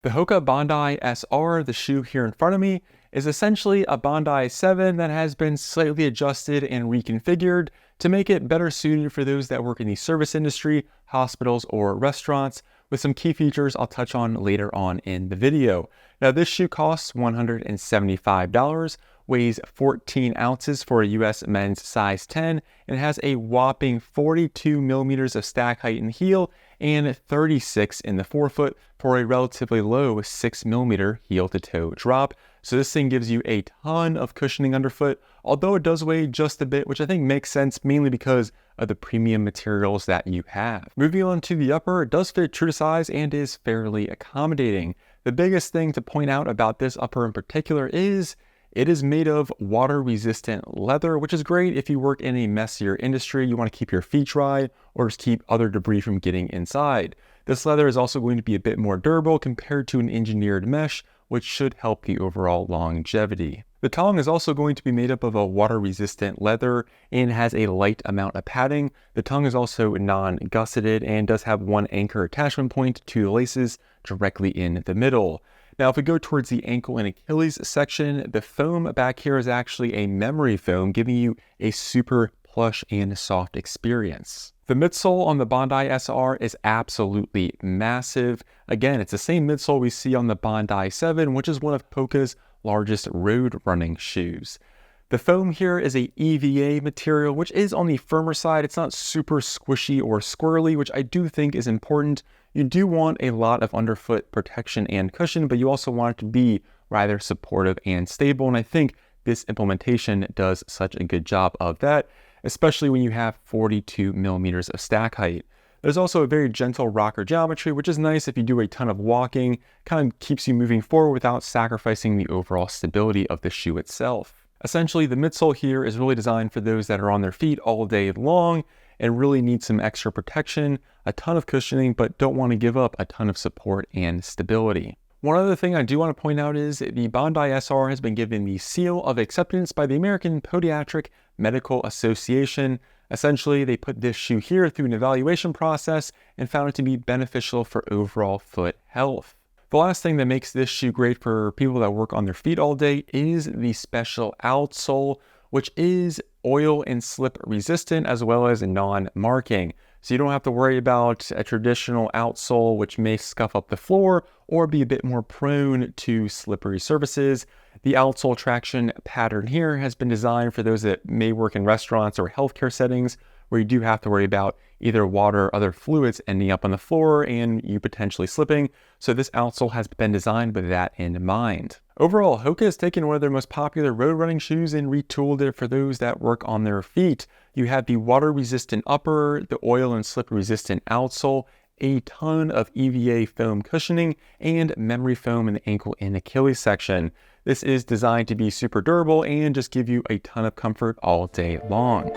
The HOKA Bondi SR, the shoe here in front of me, is essentially a Bondi 7 that has been slightly adjusted and reconfigured to make it better suited for those that work in the service industry, hospitals, or restaurants, with some key features I'll touch on later on in the video. Now, this shoe costs $175, weighs 14 ounces for a US men's size 10, and has a whopping 42 millimeters of stack height in the heel and 36 in the forefoot for a relatively low 6 millimeter heel to toe drop. So this thing gives you a ton of cushioning underfoot, although it does weigh just a bit, which I think makes sense mainly because of the premium materials that you have. Moving on to the upper, it does fit true to size and is fairly accommodating. The biggest thing to point out about this upper in particular is it is made of water-resistant leather, which is great if you work in a messier industry, you want to keep your feet dry, or just keep other debris from getting inside. This leather is also going to be a bit more durable compared to an engineered mesh, which should help the overall longevity. The tongue is also going to be made up of a water-resistant leather and has a light amount of padding. The tongue is also non-gusseted and does have one anchor attachment point to the laces directly in the middle. Now, if we go towards the ankle and Achilles section, the foam back here is actually a memory foam, giving you a super plush and soft experience. The midsole on the Bondi SR is absolutely massive. Again, it's the same midsole we see on the Bondi 7, which is one of HOKA's largest road running shoes. The foam here is a EVA material, which is on the firmer side. It's not super squishy or squirrely, which I do think is important. You do want a lot of underfoot protection and cushion, but you also want it to be rather supportive and stable. And I think this implementation does such a good job of that, especially when you have 42 millimeters of stack height. There's also a very gentle rocker geometry, which is nice if you do a ton of walking, kind of keeps you moving forward without sacrificing the overall stability of the shoe itself. Essentially, the midsole here is really designed for those that are on their feet all day long and really need some extra protection, a ton of cushioning, but don't want to give up a ton of support and stability. One other thing I do want to point out is the Bondi SR has been given the seal of acceptance by the American Podiatric Medical Association. Essentially, they put this shoe here through an evaluation process and found it to be beneficial for overall foot health. The last thing that makes this shoe great for people that work on their feet all day is the special outsole, which is oil and slip resistant as well as non-marking. So you don't have to worry about a traditional outsole, which may scuff up the floor or be a bit more prone to slippery surfaces. The outsole traction pattern here has been designed for those that may work in restaurants or healthcare settings where you do have to worry about either water or other fluids ending up on the floor and you potentially slipping. So this outsole has been designed with that in mind. Overall, HOKA has taken one of their most popular road running shoes and retooled it for those that work on their feet. You have the water-resistant upper, the oil and slip-resistant outsole, a ton of EVA foam cushioning, and memory foam in the ankle and Achilles section. This is designed to be super durable and just give you a ton of comfort all day long.